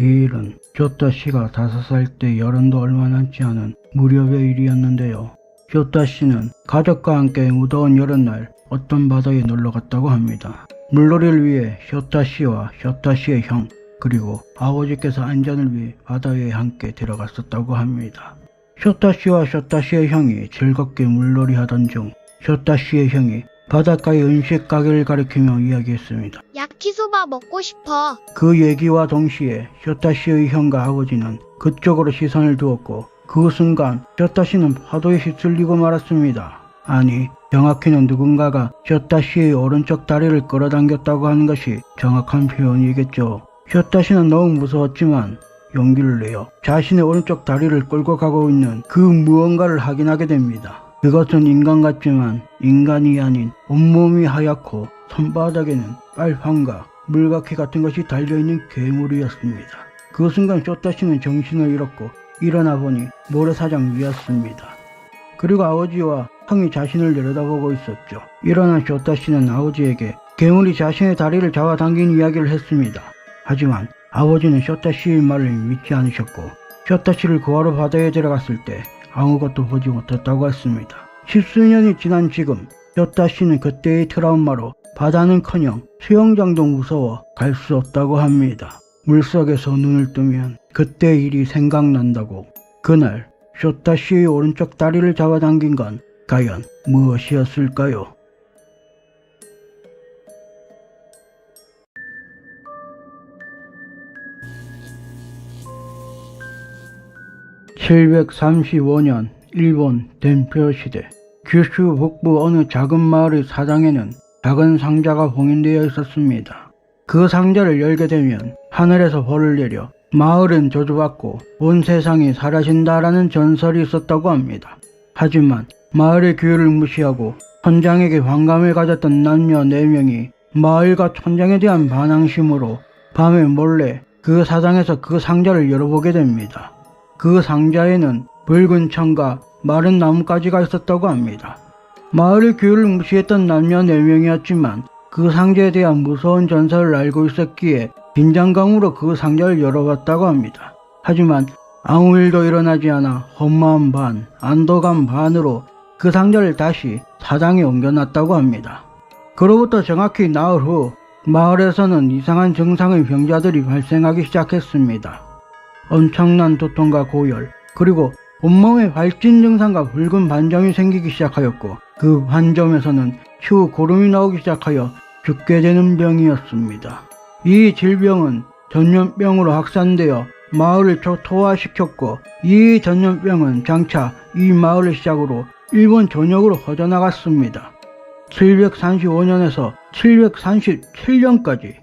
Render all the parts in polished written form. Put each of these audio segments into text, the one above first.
이 일은 쇼타 씨가 5살 때 여른도 얼마 남지 않은 무렵의 일이었는데요. 쇼타 씨는 가족과 함께 무더운 여름날 어떤 바다에 놀러 갔다고 합니다. 물놀이를 위해 쇼타 씨와 쇼타 씨의 형 그리고 아버지께서 안전을 위해 바다에 함께 들어갔었다고 합니다. 쇼타 씨와 쇼타 씨의 형이 즐겁게 물놀이 하던 중 쇼타 씨의 형이 바닷가의 음식 가게를 가리키며 이야기했습니다. 야키소바 먹고 싶어. 그 얘기와 동시에 쇼타 씨의 형과 아버지는 그쪽으로 시선을 두었고 그 순간 쇼타 씨는 파도에 휩쓸리고 말았습니다. 아니, 정확히는 누군가가 쇼타 씨의 오른쪽 다리를 끌어당겼다고 하는 것이 정확한 표현이겠죠. 쇼타 씨는 너무 무서웠지만 용기를 내어 자신의 오른쪽 다리를 끌고 가고 있는 그 무언가를 확인하게 됩니다. 그것은 인간 같지만 인간이 아닌 온몸이 하얗고 손바닥에는 빨판과 물갈퀴 같은 것이 달려있는 괴물이었습니다. 그 순간 쇼타 씨는 정신을 잃었고 일어나 보니 모래사장 위였습니다. 그리고 아버지와 형이 자신을 내려다보고 있었죠. 일어난 쇼타 씨는 아버지에게 괴물이 자신의 다리를 잡아당긴 이야기를 했습니다. 하지만 아버지는 쇼타 씨의 말을 믿지 않으셨고 쇼타 씨를 구하러 바다에 들어갔을 때 아무것도 보지 못했다고 했습니다. 10수년이 지난 지금 쇼타 씨는 그때의 트라우마로 바다는커녕 수영장도 무서워 갈 수 없다고 합니다. 물속에서 눈을 뜨면 그때 일이 생각난다고. 그날 쇼타 씨의 오른쪽 다리를 잡아당긴 건 과연 무엇이었을까요? (735년) 일본 덴표 시대, 규슈 북부 어느 작은 마을의 사당에는 작은 상자가 봉인되어 있었습니다. 그 상자를 열게 되면 하늘에서 벌을 내려 마을은 저주받고 온 세상이 사라진다라는 전설이 있었다고 합니다. 하지만 마을의 규율을 무시하고 천장에게 반감을 가졌던 남녀 4명이 마을과 천장에 대한 반항심으로 밤에 몰래 그 사당에서 그 상자를 열어보게 됩니다. 그 상자에는 붉은 천과 마른 나뭇가지가 있었다고 합니다. 마을의 규율을 무시했던 남녀 4명이었지만 그 상자에 대한 무서운 전설을 알고 있었기에 긴장감으로 그 상자를 열어봤다고 합니다. 하지만 아무 일도 일어나지 않아 허무한 반, 안도감 반으로 그 상자를 다시 사당에 옮겨놨다고 합니다. 그로부터 정확히 나흘 후 마을에서는 이상한 증상의 병자들이 발생하기 시작했습니다. 엄청난 두통과 고열, 그리고 온몸에 발진 증상과 붉은 반점이 생기기 시작하였고 그 반점에서는 추후 고름이 나오기 시작하여 죽게 되는 병이었습니다. 이 질병은 전염병으로 확산되어 마을을 초토화시켰고 이 전염병은 장차 이 마을을 시작으로 일본 전역으로 퍼져나갔습니다. 735년에서 737년까지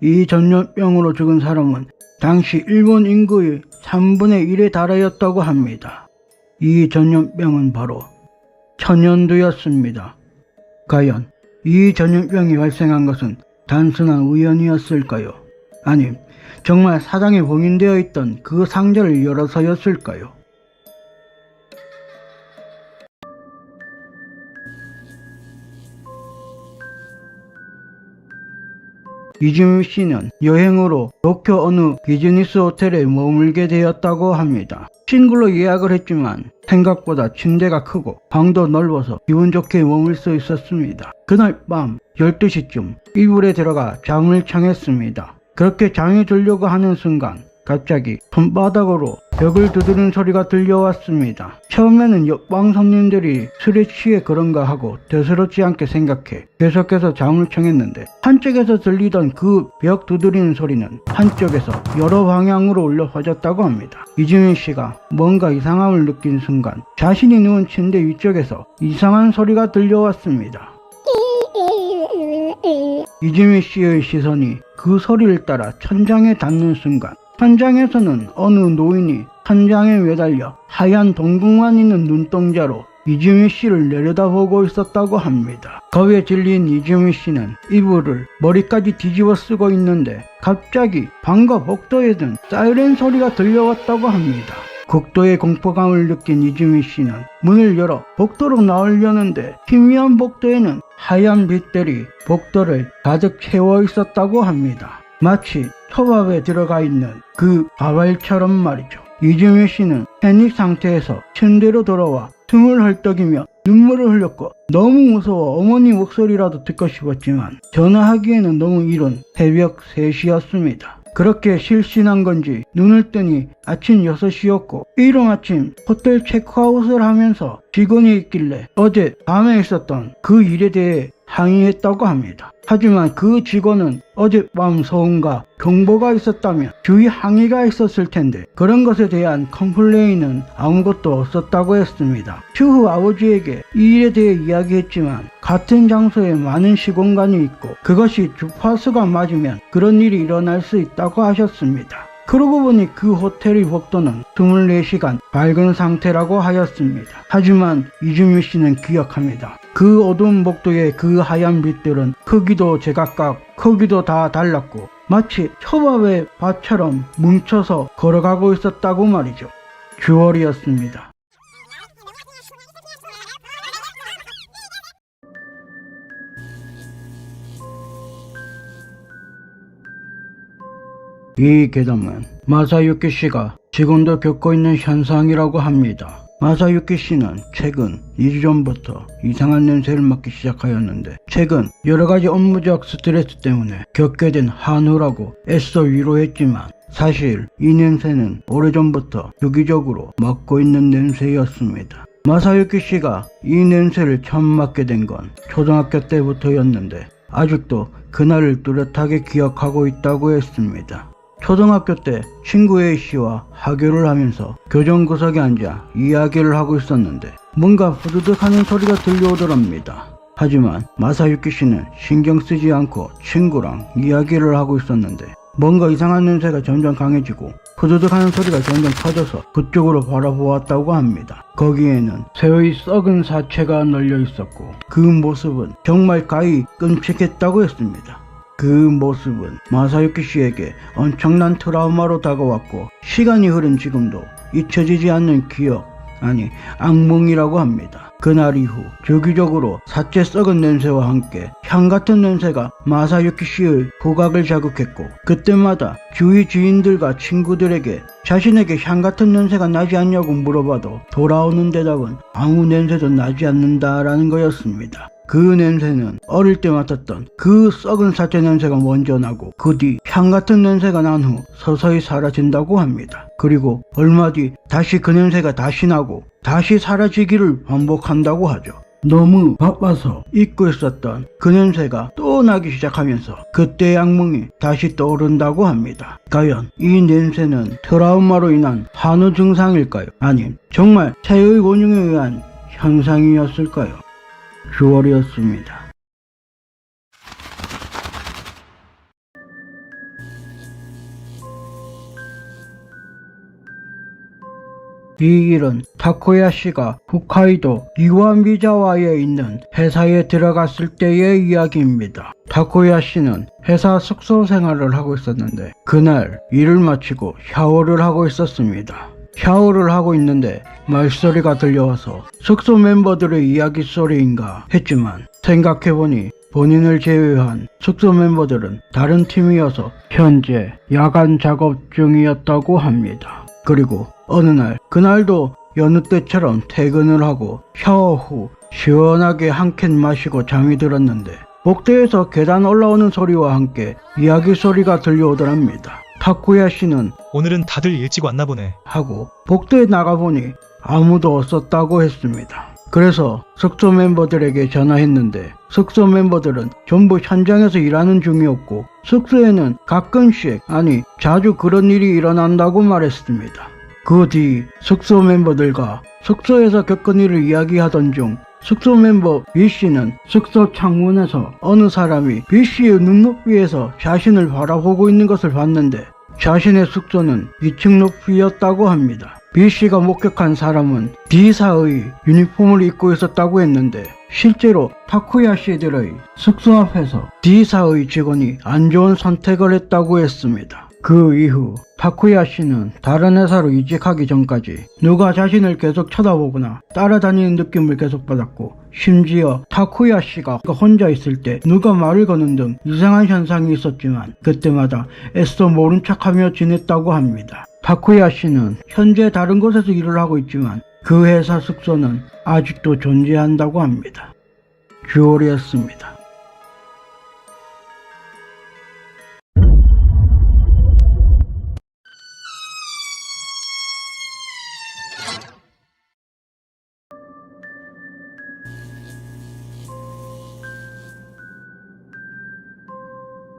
이 전염병으로 죽은 사람은 당시 일본 인구의 3분의 1에 달하였다고 합니다. 이 전염병은 바로 천연두였습니다. 과연 이 전염병이 발생한 것은 단순한 우연이었을까요? 아님 정말 사당에 봉인되어 있던 그 상자를 열어서였을까요? 이즈미 씨는 여행으로 도쿄 어느 비즈니스 호텔에 머물게 되었다고 합니다. 싱글로 예약을 했지만 생각보다 침대가 크고 방도 넓어서 기분 좋게 머물 수 있었습니다. 그날 밤 12시쯤 이불에 들어가 잠을 청했습니다. 그렇게 잠이 들려고 하는 순간 갑자기 손바닥으로 벽을 두드리는 소리가 들려왔습니다. 처음에는 옆방 손님들이 술에 취해 그런가 하고 대수롭지 않게 생각해 계속해서 잠을 청했는데 한쪽에서 들리던 그 벽 두드리는 소리는 한쪽에서 여러 방향으로 울려 퍼졌다고 합니다. 이즈미 씨가 뭔가 이상함을 느낀 순간 자신이 누운 침대 위쪽에서 이상한 소리가 들려왔습니다. 이즈미 씨의 시선이 그 소리를 따라 천장에 닿는 순간 천장에서는 어느 노인이 천장에 매달려 하얀 동궁만 있는 눈동자로 이즈미 씨를 내려다보고 있었다고 합니다. 겁에 질린 이즈미 씨는 이불을 머리까지 뒤집어 쓰고 있는데 갑자기 방과 복도에는 사이렌 소리가 들려왔다고 합니다. 극도의 공포감을 느낀 이즈미 씨는 문을 열어 복도로 나오려는데 희미한 복도에는 하얀 빛들이 복도를 가득 채워 있었다고 합니다. 마치 초밥에 들어가 있는 그 밥알처럼 말이죠. 이주미 씨는 패닉 상태에서 침대로 돌아와 숨을 헐떡이며 눈물을 흘렸고 너무 무서워 어머니 목소리라도 듣고 싶었지만 전화하기에는 너무 이른 새벽 3시였습니다. 그렇게 실신한 건지 눈을 뜨니 아침 6시였고 이른 호텔 체크아웃을 하면서 직원이 있길래 어제 밤에 있었던 그 일에 대해 항의했다고 합니다. 하지만 그 직원은 어젯밤 소음과 경보가 있었다면 주의 항의가 있었을 텐데 그런 것에 대한 컴플레인은 아무것도 없었다고 했습니다. 추후 아버지에게 이 일에 대해 이야기했지만 같은 장소에 많은 시공간이 있고 그것이 주파수가 맞으면 그런 일이 일어날 수 있다고 하셨습니다. 그러고 보니 그 호텔의 복도는 24시간 밝은 상태라고 하였습니다. 하지만 이주미 씨는 기억합니다. 그 어두운 복도의 그 하얀 빛들은 크기도 제각각 크기도 다 달랐고 마치 초밥의 밭처럼 뭉쳐서 걸어가고 있었다고 말이죠. 주월이었습니다. 이 괴담은 마사유키 씨가 지금도 겪고 있는 현상이라고 합니다. 마사유키 씨는 최근 2주 전부터 이상한 냄새를 맡기 시작하였는데 최근 여러가지 업무적 스트레스 때문에 겪게 된 한우라고 애써 위로했지만 사실 이 냄새는 오래전부터 주기적으로 맡고 있는 냄새였습니다. 마사유키 씨가 이 냄새를 처음 맡게 된 건 초등학교 때부터였는데 아직도 그날을 뚜렷하게 기억하고 있다고 했습니다. 초등학교 때 친구 A씨와 하교를 하면서 교정 구석에 앉아 이야기를 하고 있었는데 뭔가 후두둑 하는 소리가 들려오더랍니다. 하지만 마사유키 씨는 신경 쓰지 않고 친구랑 이야기를 하고 있었는데 뭔가 이상한 냄새가 점점 강해지고 후두둑 하는 소리가 점점 커져서 그쪽으로 바라보았다고 합니다. 거기에는 새의 썩은 사체가 널려 있었고 그 모습은 정말 가히 끔찍했다고 했습니다. 그 모습은 마사유키 씨에게 엄청난 트라우마로 다가왔고 시간이 흐른 지금도 잊혀지지 않는 기억, 아니 악몽이라고 합니다. 그날 이후 주기적으로 사체 썩은 냄새와 함께 향 같은 냄새가 마사유키 씨의 후각을 자극했고 그때마다 주위 지인들과 친구들에게 자신에게 향 같은 냄새가 나지 않냐고 물어봐도 돌아오는 대답은 아무 냄새도 나지 않는다라는 거였습니다. 그 냄새는 어릴 때 맡았던 그 썩은 사체 냄새가 먼저 나고 그 뒤 향 같은 냄새가 난 후 서서히 사라진다고 합니다. 그리고 얼마 뒤 다시 그 냄새가 다시 나고 다시 사라지기를 반복한다고 하죠. 너무 바빠서 잊고 있었던 그 냄새가 또 나기 시작하면서 그때의 악몽이 다시 떠오른다고 합니다. 과연 이 냄새는 트라우마로 인한 한우 증상일까요? 아님 정말 새의 원흉에 의한 현상이었을까요? 주월이었습니다. 이 일은 타코야 씨가 홋카이도 이와미자와에 있는 회사에 들어갔을 때의 이야기입니다. 타코야 씨는 회사 숙소 생활을 하고 있었는데 그날 일을 마치고 샤워를 하고 있었습니다. 샤워를 하고 있는데 말소리가 들려와서 숙소 멤버들의 이야기 소리인가 했지만 생각해보니 본인을 제외한 숙소 멤버들은 다른 팀이어서 현재 야간 작업 중이었다고 합니다. 그리고 어느 날 그날도 여느 때처럼 퇴근을 하고 샤워 후 시원하게 한 캔 마시고 잠이 들었는데 복도에서 계단 올라오는 소리와 함께 이야기 소리가 들려오더랍니다. 타쿠야 씨는 오늘은 다들 일찍 왔나 보네. 하고 복도에 나가보니 아무도 없었다고 했습니다. 그래서 숙소 멤버들에게 전화했는데 숙소 멤버들은 전부 현장에서 일하는 중이었고 숙소에는 가끔씩 아니 자주 그런 일이 일어난다고 말했습니다. 그 뒤 숙소 멤버들과 숙소에서 겪은 일을 이야기하던 중 숙소 멤버 B씨는 숙소 창문에서 어느 사람이 B씨의 눈높이에서 자신을 바라보고 있는 것을 봤는데 자신의 숙소는 2층 높이였다고 합니다. B씨가 목격한 사람은 D사의 유니폼을 입고 있었다고 했는데 실제로 타쿠야 씨들의 숙소 앞에서 D사의 직원이 안 좋은 선택을 했다고 했습니다. 그 이후 타쿠야 씨는 다른 회사로 이직하기 전까지 누가 자신을 계속 쳐다보거나 따라다니는 느낌을 계속 받았고, 심지어 타쿠야 씨가 혼자 있을 때 누가 말을 거는 등 이상한 현상이 있었지만 그때마다 애써 모른 척하며 지냈다고 합니다. 타쿠야 씨는 현재 다른 곳에서 일을 하고 있지만 그 회사 숙소는 아직도 존재한다고 합니다. 주얼이었습니다.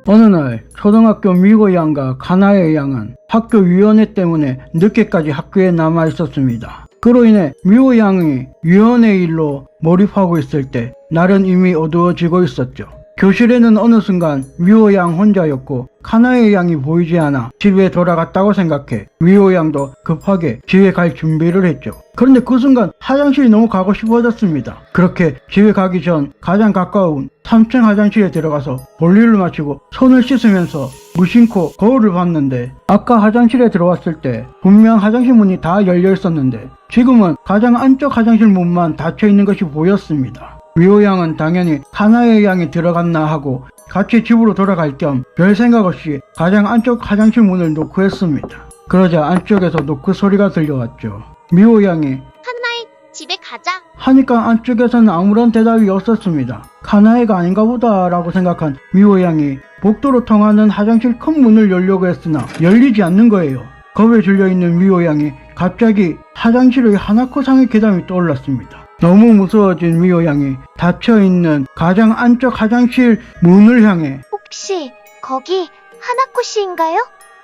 어느 날 초등학교 미호 양과 카나에 양은 학교 위원회 때문에 늦게까지 학교에 남아 있었습니다. 그로 인해 미호 양이 위원회 일로 몰입하고 있을 때 날은 이미 어두워지고 있었죠. 교실에는 어느 순간 미호 양 혼자였고 카나에 양이 보이지 않아 집에 돌아갔다고 생각해 미호 양도 급하게 집에 갈 준비를 했죠. 그런데 그 순간 화장실이 너무 가고 싶어졌습니다. 그렇게 집에 가기 전 가장 가까운 3층 화장실에 들어가서 볼일을 마치고 손을 씻으면서 무심코 거울을 봤는데, 아까 화장실에 들어왔을 때 분명 화장실 문이 다 열려 있었는데 지금은 가장 안쪽 화장실 문만 닫혀 있는 것이 보였습니다. 미호 양은 당연히 카나에 양이 들어갔나 하고 같이 집으로 돌아갈 겸 별 생각 없이 가장 안쪽 화장실 문을 노크했습니다. 그러자 안쪽에서 노크 소리가 들려왔죠. 미호 양이 한나이, 집에 가자. 하니까 안쪽에서는 아무런 대답이 없었습니다. 카나에가 아닌가 보다 라고 생각한 미호 양이 복도로 통하는 화장실 큰 문을 열려고 했으나 열리지 않는 거예요. 겁에 질려있는 미호 양이 갑자기 화장실의 하나코상의 계단이 떠올랐습니다. 너무 무서워진 미호 양이 닫혀있는 가장 안쪽 화장실 문을 향해 혹시 거기 하나코 씨인가요?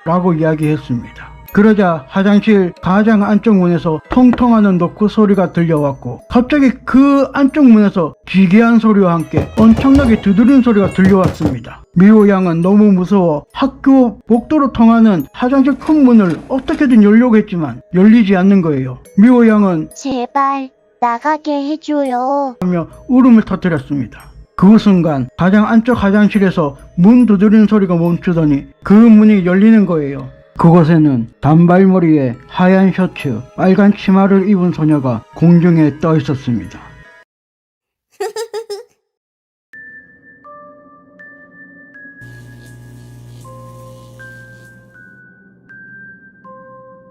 라고 이야기했습니다. 그러자 화장실 가장 안쪽 문에서 통통하는 노크 소리가 들려왔고, 갑자기 그 안쪽 문에서 기괴한 소리와 함께 엄청나게 두드리는 소리가 들려왔습니다. 미호 양은 너무 무서워 학교 복도로 통하는 화장실 큰 문을 어떻게든 열려고 했지만 열리지 않는 거예요. 미호 양은 제발 나가게 해줘요. 하며 울음을 터뜨렸습니다. 그 순간 가장 안쪽 화장실에서 문 두드리는 소리가 멈추더니 그 문이 열리는 거예요. 그곳에는 단발머리에 하얀 셔츠, 빨간 치마를 입은 소녀가 공중에 떠 있었습니다.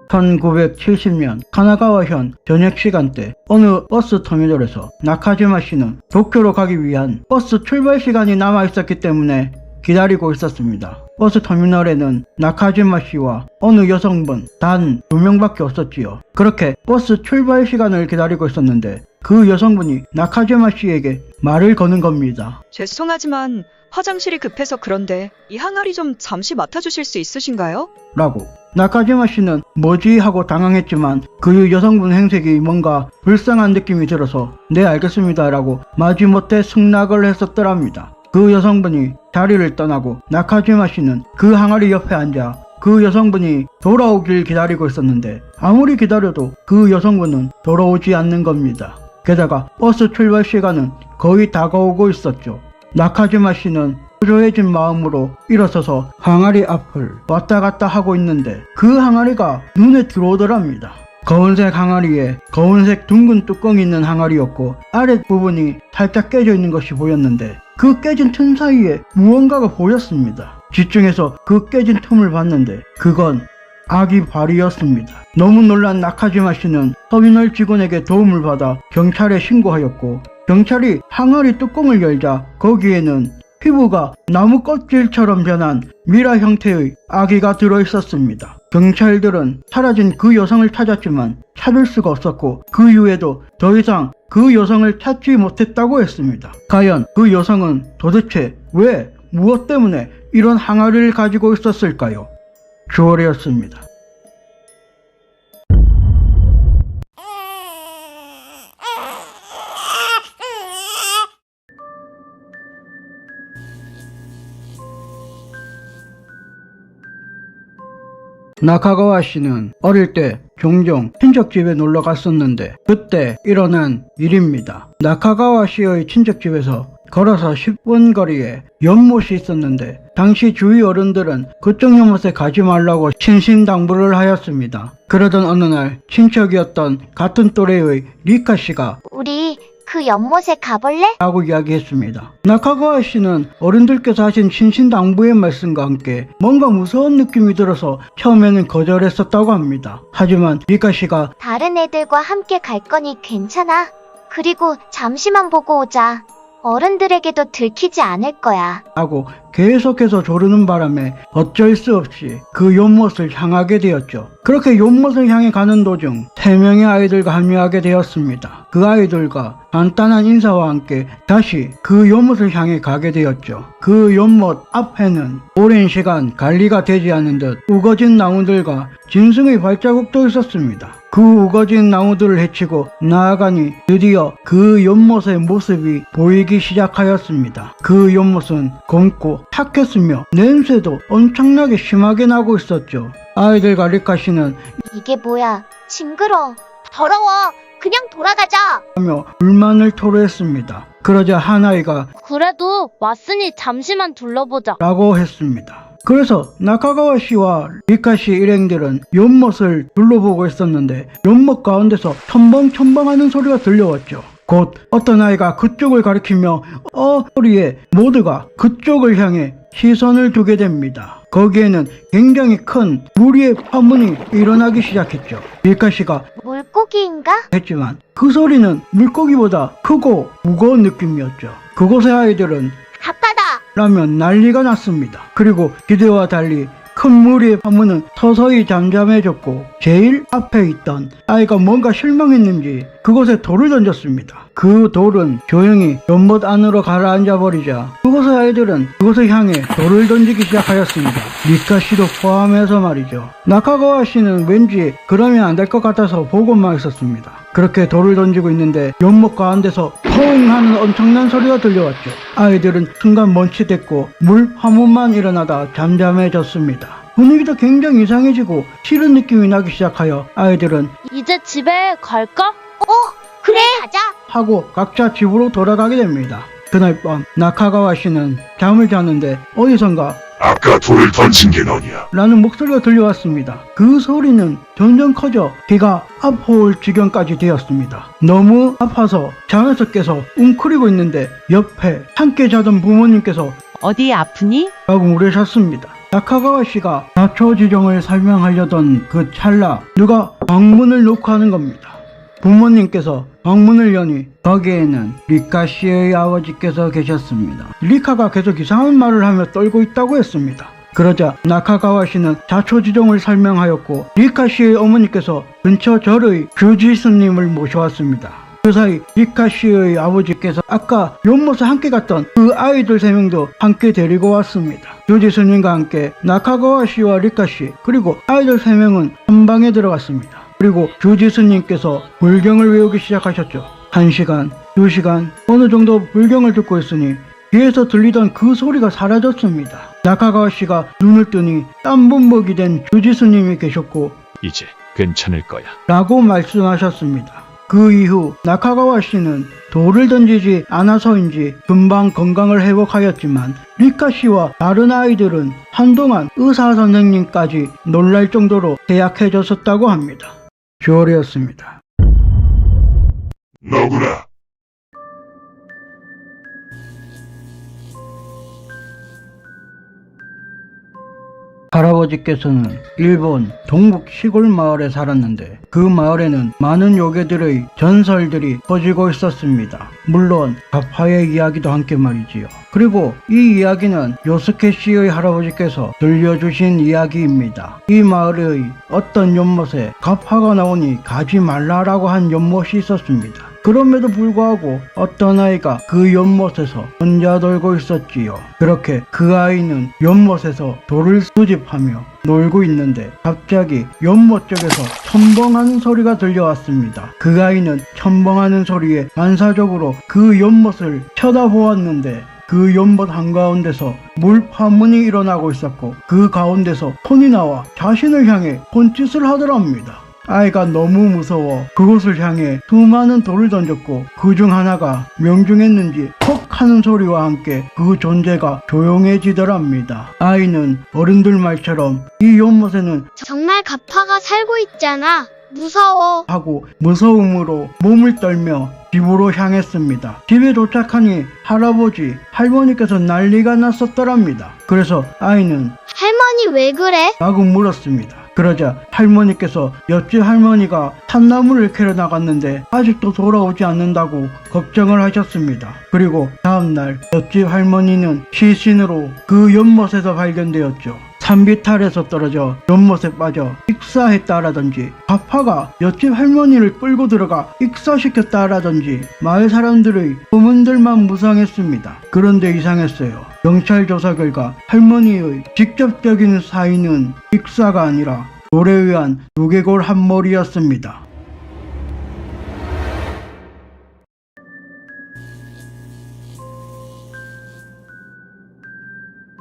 1970년 카나가와현 저녁 시간대 어느 버스 터미널에서 나카지마 씨는 도쿄로 가기 위한 버스 출발 시간이 남아 있었기 때문에 기다리고 있었습니다. 버스 터미널에는 나카지마 씨와 어느 여성분 단 2명밖에 없었지요. 그렇게 버스 출발 시간을 기다리고 있었는데 그 여성분이 나카지마 씨에게 말을 거는 겁니다. 죄송하지만 화장실이 급해서 그런데 이 항아리 좀 잠시 맡아주실 수 있으신가요? 라고. 나카지마 씨는 뭐지 하고 당황했지만 그 여성분 행색이 뭔가 불쌍한 느낌이 들어서 네 알겠습니다 라고 마지못해 승낙을 했었더랍니다. 그 여성분이 자리를 떠나고 나카지마 씨는 그 항아리 옆에 앉아 그 여성분이 돌아오길 기다리고 있었는데 아무리 기다려도 그 여성분은 돌아오지 않는 겁니다. 게다가 버스 출발 시간은 거의 다가오고 있었죠. 나카지마 씨는 초조해진 마음으로 일어서서 항아리 앞을 왔다 갔다 하고 있는데 그 항아리가 눈에 들어오더랍니다. 거운색 항아리에 거운색 둥근 뚜껑이 있는 항아리였고 아랫부분이 살짝 깨져 있는 것이 보였는데 그 깨진 틈 사이에 무언가가 보였습니다. 집중해서 그 깨진 틈을 봤는데 그건 아기 발이었습니다. 너무 놀란 나카지마 씨는 터미널 직원에게 도움을 받아 경찰에 신고하였고 경찰이 항아리 뚜껑을 열자 거기에는 피부가 나무 껍질처럼 변한 미라 형태의 아기가 들어있었습니다. 경찰들은 사라진 그 여성을 찾았지만 찾을 수가 없었고 그 이후에도 더 이상 그 여성을 찾지 못했다고 했습니다. 과연 그 여성은 도대체 왜, 무엇 때문에 이런 항아리를 가지고 있었을까요? 주얼이었습니다. 나카가와 씨는 어릴 때 종종 친척집에 놀러 갔었는데 그때 일어난 일입니다. 나카가와 씨의 친척집에서 걸어서 10분 거리에 연못이 있었는데 당시 주위 어른들은 그쪽 연못에 가지 말라고 신신당부를 하였습니다. 그러던 어느 날 친척이었던 같은 또래의 리카 씨가 우리 그 연못에 가볼래? 라고 이야기했습니다. 나카가와 씨는 어른들께서 하신 신신당부의 말씀과 함께 뭔가 무서운 느낌이 들어서 처음에는 거절했었다고 합니다. 하지만 리카 씨가 다른 애들과 함께 갈 거니 괜찮아. 그리고 잠시만 보고 오자. 어른들에게도 들키지 않을 거야. 하고 계속해서 조르는 바람에 어쩔 수 없이 그 연못을 향하게 되었죠. 그렇게 연못을 향해 가는 도중 3명의 아이들과 합류하게 되었습니다. 그 아이들과 간단한 인사와 함께 다시 그 연못을 향해 가게 되었죠. 그 연못 앞에는 오랜 시간 관리가 되지 않은 듯 우거진 나무들과 짐승의 발자국도 있었습니다. 그 우거진 나무들을 헤치고 나아가니 드디어 그 연못의 모습이 보이기 시작하였습니다. 그 연못은 검고 탁했으며 냄새도 엄청나게 심하게 나고 있었죠. 아이들과 리카 씨는 이게 뭐야? 징그러. 더러워. 그냥 돌아가자. 하며 불만을 토로했습니다. 그러자 한 아이가 그래도 왔으니 잠시만 둘러보자. 라고 했습니다. 그래서 나카가와 씨와 리카 씨 일행들은 연못을 둘러보고 있었는데 연못 가운데서 첨벙첨벙하는 소리가 들려왔죠. 곧 어떤 아이가 그쪽을 가리키며 소리에 모두가 그쪽을 향해 시선을 두게 됩니다. 거기에는 굉장히 큰 무리의 파문이 일어나기 시작했죠. 리카 씨가 물고기인가? 했지만 그 소리는 물고기보다 크고 무거운 느낌이었죠. 그곳의 아이들은 아빠다. 라면 난리가 났습니다. 그리고 기대와 달리 큰 무리의 파문은 서서히 잠잠해졌고 제일 앞에 있던 아이가 뭔가 실망했는지 그곳에 돌을 던졌습니다. 그 돌은 조용히 연못 안으로 가라앉아 버리자 그곳의 아이들은 그곳을 향해 돌을 던지기 시작하였습니다. 리카 씨도 포함해서 말이죠. 나카가와 씨는 왠지 그러면 안 될 것 같아서 보고만 있었습니다. 그렇게 돌을 던지고 있는데 연못 가운데서 펑 하는 엄청난 소리가 들려왔죠. 아이들은 순간 멈칫했고 물 파문만 일어나다 잠잠해졌습니다. 분위기도 굉장히 이상해지고 싫은 느낌이 나기 시작하여 아이들은 이제 집에 갈까? 그래. 가자. 하고 각자 집으로 돌아가게 됩니다. 그날 밤 나카가와 씨는 잠을 자는데 어디선가 아까 돌을 던진 게 너냐? 라는 목소리가 들려왔습니다. 그 소리는 점점 커져 귀가 아파올 지경까지 되었습니다. 너무 아파서 잠에서 깨서 웅크리고 있는데 옆에 함께 자던 부모님께서 어디 아프니? 라고 물으셨습니다. 나카가와 씨가 자초지종을 설명하려던 그 찰나 누가 방문을 놓고 하는 겁니다. 부모님께서 방문을 여니 거기에는 리카 씨의 아버지께서 계셨습니다. 리카가 계속 이상한 말을 하며 떨고 있다고 했습니다. 그러자 나카가와 씨는 자초지종을 설명하였고 리카 씨의 어머니께서 근처 절의 주지스님을 모셔왔습니다. 그 사이 리카 씨의 아버지께서 아까 연못에 함께 갔던 그 아이들 3명도 함께 데리고 왔습니다. 주지스님과 함께 나카가와 씨와 리카 씨 그리고 아이들 3명은 한 방에 들어갔습니다. 그리고 주지스님께서 불경을 외우기 시작하셨죠. 1시간, 2시간 어느 정도 불경을 듣고 있으니 뒤에서 들리던 그 소리가 사라졌습니다. 나카가와 씨가 눈을 뜨니 땀범벅이 된 주지스님이 계셨고 이제 괜찮을 거야. 라고 말씀하셨습니다. 그 이후 나카가와 씨는 돌을 던지지 않아서인지 금방 건강을 회복하였지만 리카 씨와 다른 아이들은 한동안 의사 선생님까지 놀랄 정도로 해약해졌었다고 합니다. 주얼이었습니다. 너구나. 할아버지께서는 일본 동북 시골 마을에 살았는데 그 마을에는 많은 요괴들의 전설들이 퍼지고 있었습니다. 물론 가파의 이야기도 함께 말이지요. 그리고 이 이야기는 요스케 씨의 할아버지께서 들려주신 이야기입니다. 이 마을의 어떤 연못에 가파가 나오니 가지 말라라고 한 연못이 있었습니다. 그럼에도 불구하고 어떤 아이가 그 연못에서 혼자 놀고 있었지요. 그렇게 그 아이는 연못에서 돌을 수집하며 놀고 있는데 갑자기 연못 쪽에서 첨벙하는 소리가 들려왔습니다. 그 아이는 첨벙하는 소리에 반사적으로 그 연못을 쳐다보았는데 그 연못 한가운데서 물 파문이 일어나고 있었고 그 가운데서 손이 나와 자신을 향해 손짓을 하더랍니다. 아이가 너무 무서워 그곳을 향해 수많은 돌을 던졌고 그 중 하나가 명중했는지 퍽 하는 소리와 함께 그 존재가 조용해지더랍니다. 아이는 어른들 말처럼 이 연못에는 정말 가파가 살고 있잖아. 무서워. 하고 무서움으로 몸을 떨며 집으로 향했습니다. 집에 도착하니 할아버지, 할머니께서 난리가 났었더랍니다. 그래서 아이는 할머니 왜 그래? 라고 물었습니다. 그러자 할머니께서 옆집 할머니가 산나물을 캐러 나갔는데 아직도 돌아오지 않는다고 걱정을 하셨습니다. 그리고 다음날 옆집 할머니는 시신으로 그 연못에서 발견되었죠. 산비탈에서 떨어져 연못에 빠져 익사했다라든지 가파가 옆집 할머니를 끌고 들어가 익사시켰다라든지 마을 사람들의 소문들만 무성했습니다. 그런데 이상했어요. 경찰 조사 결과 할머니의 직접적인 사인은 익사가 아니라 돌에 의한 두개골 한 머리였습니다.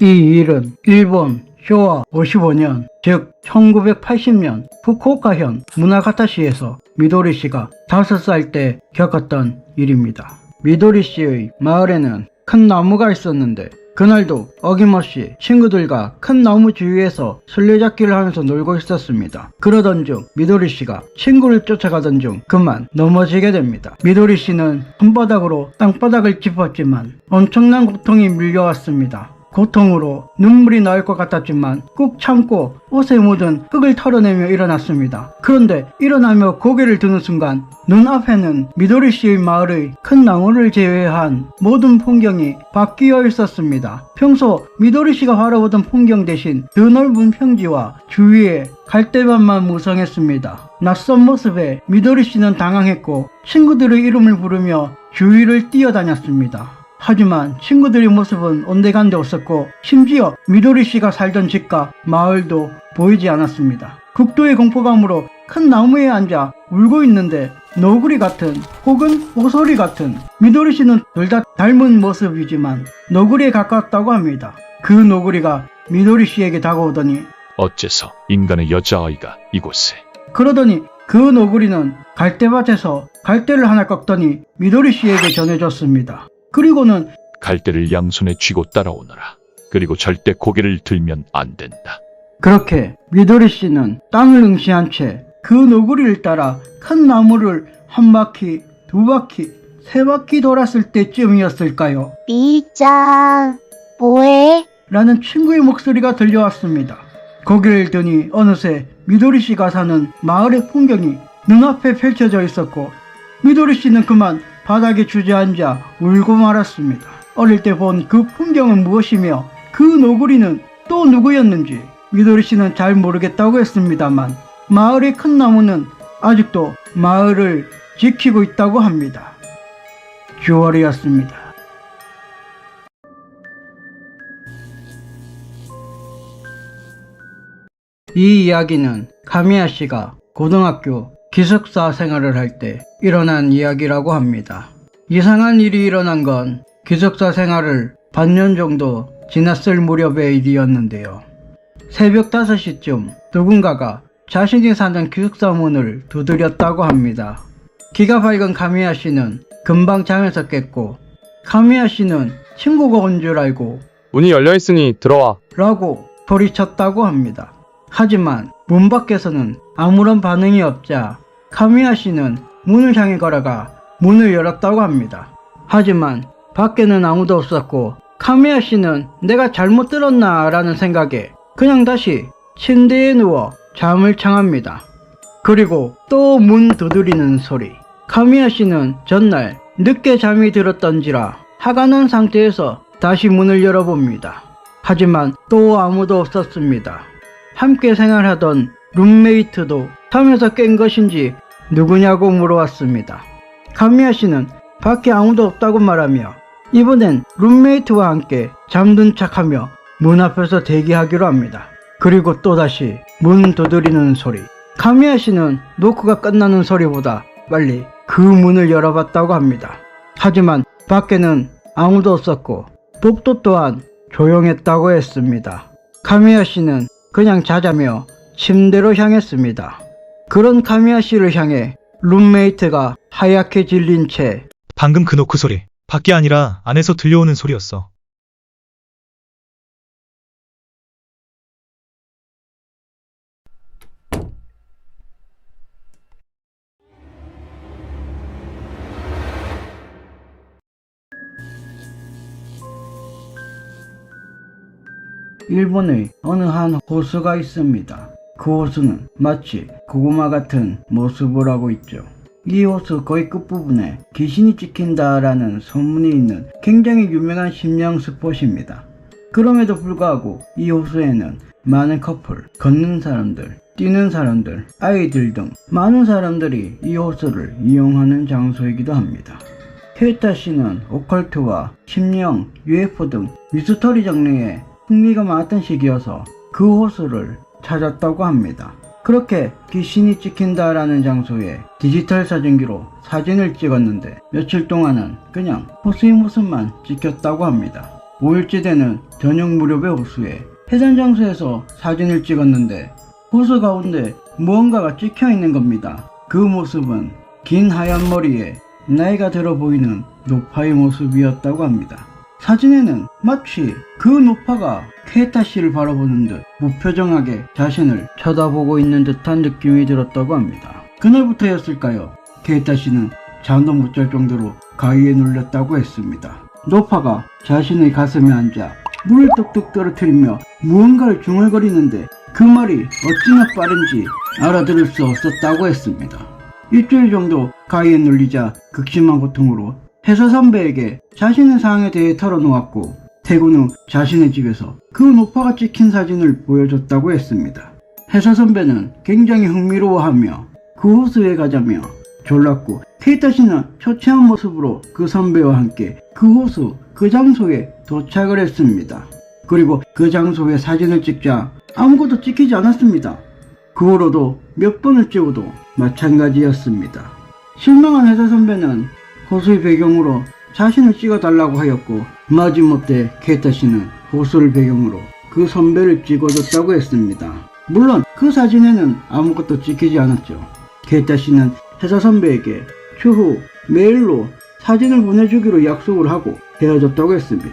이 일은 일본 쇼와 55년, 즉 1980년 후쿠오카현 무나가타시에서 미도리 씨가 5살 때 겪었던 일입니다. 미도리 씨의 마을에는 큰 나무가 있었는데 그날도 어김없이 친구들과 큰 나무 주위에서 술래잡기를 하면서 놀고 있었습니다. 그러던 중 미도리 씨가 친구를 쫓아가던 중 그만 넘어지게 됩니다. 미도리 씨는 손바닥으로 땅바닥을 짚었지만 엄청난 고통이 밀려왔습니다. 고통으로 눈물이 나올 것 같았지만 꾹 참고 옷에 묻은 흙을 털어내며 일어났습니다. 그런데 일어나며 고개를 드는 순간 눈앞에는 미도리 씨의 마을의 큰 나무를 제외한 모든 풍경이 바뀌어 있었습니다. 평소 미도리 씨가 바라보던 풍경 대신 드넓은 평지와 주위에 갈대밭만 무성했습니다. 낯선 모습에 미도리 씨는 당황했고 친구들의 이름을 부르며 주위를 뛰어다녔습니다. 하지만 친구들의 모습은 온데간데 없었고 심지어 미도리 씨가 살던 집과 마을도 보이지 않았습니다. 극도의 공포감으로 큰 나무에 앉아 울고 있는데 너구리 같은 혹은 모서리 같은 미도리 씨는 둘 다 닮은 모습이지만 너구리에 가깝다고 합니다. 그 너구리가 미도리 씨에게 다가오더니 어째서 인간의 여자아이가 이곳에? 그러더니 그 너구리는 갈대밭에서 갈대를 하나 꺾더니 미도리 씨에게 전해줬습니다. 그리고는 갈대를 양손에 쥐고 따라오너라. 그리고 절대 고개를 들면 안 된다. 그렇게 미도리 씨는 땅을 응시한 채 그 너구리를 따라 큰 나무를 한 바퀴, 두 바퀴, 세 바퀴 돌았을 때쯤이었을까요? 미짱, 뭐해? 라는 친구의 목소리가 들려왔습니다. 고개를 드니 어느새 미도리 씨가 사는 마을의 풍경이 눈앞에 펼쳐져 있었고 미도리 씨는 그만 바닥에 주저앉아 울고 말았습니다. 어릴 때 본 그 풍경은 무엇이며 그 너구리는 또 누구였는지 미도리 씨는 잘 모르겠다고 했습니다만 마을의 큰 나무는 아직도 마을을 지키고 있다고 합니다. 9월이었습니다. 이 이야기는 카미야 씨가 고등학교 기숙사 생활을 할 때 일어난 이야기라고 합니다. 이상한 일이 일어난 건 기숙사 생활을 반년 정도 지났을 무렵의 일이었는데요. 새벽 5시쯤 누군가가 자신이 사는 기숙사 문을 두드렸다고 합니다. 기가 밝은 카미야 씨는 금방 잠에서 깼고 카미야 씨는 친구가 온 줄 알고 문이 열려있으니 들어와. 라고 소리쳤다고 합니다. 하지만 문 밖에서는 아무런 반응이 없자 카미야 씨는 문을 향해 걸어가 문을 열었다고 합니다. 하지만 밖에는 아무도 없었고 카미야 씨는 내가 잘못 들었나 라는 생각에 그냥 다시 침대에 누워 잠을 청합니다. 그리고 또 문 두드리는 소리. 카미야 씨는 전날 늦게 잠이 들었던지라 화가 난 상태에서 다시 문을 열어봅니다. 하지만 또 아무도 없었습니다. 함께 생활하던 룸메이트도 잠에서 깬 것인지 누구냐고 물어왔습니다. 카미야 씨는 밖에 아무도 없다고 말하며 이번엔 룸메이트와 함께 잠든 척하며 문 앞에서 대기하기로 합니다. 그리고 또다시 문 두드리는 소리. 카미야 씨는 노크가 끝나는 소리보다 빨리 그 문을 열어봤다고 합니다. 하지만 밖에는 아무도 없었고 복도 또한 조용했다고 했습니다. 카미야 씨는 그냥 자자며 침대로 향했습니다. 그런 카미야 씨를 향해 룸메이트가 하얗게 질린 채 방금 그 노크 소리. 밖이 아니라 안에서 들려오는 소리였어. 일본의 어느 한 호수가 있습니다. 그 호수는 마치 고구마 같은 모습을 하고 있죠. 이 호수 거의 끝부분에 귀신이 찍힌다라는 소문이 있는 굉장히 유명한 심령 스폿입니다. 그럼에도 불구하고 이 호수에는 많은 커플, 걷는 사람들, 뛰는 사람들, 아이들 등 많은 사람들이 이 호수를 이용하는 장소이기도 합니다. 케이타 씨는 오컬트와 심령, UFO 등 미스터리 장르에 흥미가 많았던 시기여서 그 호수를 찾았다고 합니다. 그렇게 귀신이 찍힌다라는 장소에 디지털 사진기로 사진을 찍었는데 며칠 동안은 그냥 호수의 모습만 찍혔다고 합니다. 5일째 되는 저녁 무렵의 호수에 해당 장소에서 사진을 찍었는데 호수 가운데 무언가가 찍혀 있는 겁니다. 그 모습은 긴 하얀 머리에 나이가 들어 보이는 노파의 모습이었다고 합니다. 사진에는 마치 그 노파가 케이타 씨를 바라보는 듯 무표정하게 자신을 쳐다보고 있는 듯한 느낌이 들었다고 합니다. 그날부터였을까요? 케이타 씨는 잠도 못 잘 정도로 가위에 눌렸다고 했습니다. 노파가 자신의 가슴에 앉아 물을 뚝뚝 떨어뜨리며 무언가를 중얼거리는데 그 말이 어찌나 빠른지 알아들을 수 없었다고 했습니다. 일주일 정도 가위에 눌리자 극심한 고통으로 회사 선배에게 자신의 상황에 대해 털어놓았고 퇴근 후 자신의 집에서 그 노파가 찍힌 사진을 보여줬다고 했습니다. 회사 선배는 굉장히 흥미로워하며 그 호수에 가자며 졸랐고 케이타 씨는 초췌한 모습으로 그 선배와 함께 그 호수 그 장소에 도착을 했습니다. 그리고 그 장소에 사진을 찍자 아무것도 찍히지 않았습니다. 그 후로도 몇 번을 찍어도 마찬가지였습니다. 실망한 회사 선배는 호수의 배경으로 자신을 찍어달라고 하였고 마지못해 케이타 씨는 호수를 배경으로 그 선배를 찍어줬다고 했습니다. 물론 그 사진에는 아무것도 찍히지 않았죠. 케이타 씨는 회사 선배에게 추후 메일로 사진을 보내주기로 약속을 하고 헤어졌다고 했습니다.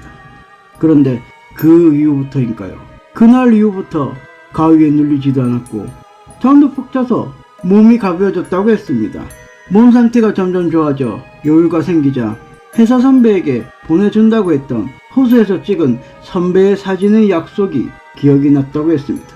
그런데 그 이후부터인가요? 그날 이후부터 가위에 눌리지도 않았고 잠도 푹 자서 몸이 가벼워졌다고 했습니다. 몸 상태가 점점 좋아져 여유가 생기자 회사 선배에게 보내준다고 했던 호수에서 찍은 선배의 사진의 약속이 기억이 났다고 했습니다.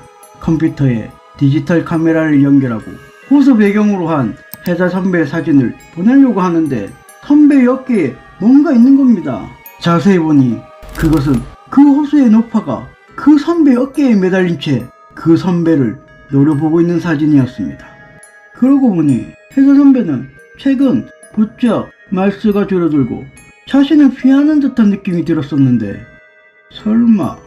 컴퓨터에 디지털 카메라를 연결하고 호수 배경으로 한 회사 선배의 사진을 보내려고 하는데 선배의 어깨에 뭔가 있는 겁니다. 자세히 보니 그것은 그 호수의 노파가 그 선배의 어깨에 매달린 채 그 선배를 노려보고 있는 사진이었습니다. 그러고 보니 회사 선배는 최근 부쩍 말수가 줄어들고 자신을 피하는 듯한 느낌이 들었었는데 설마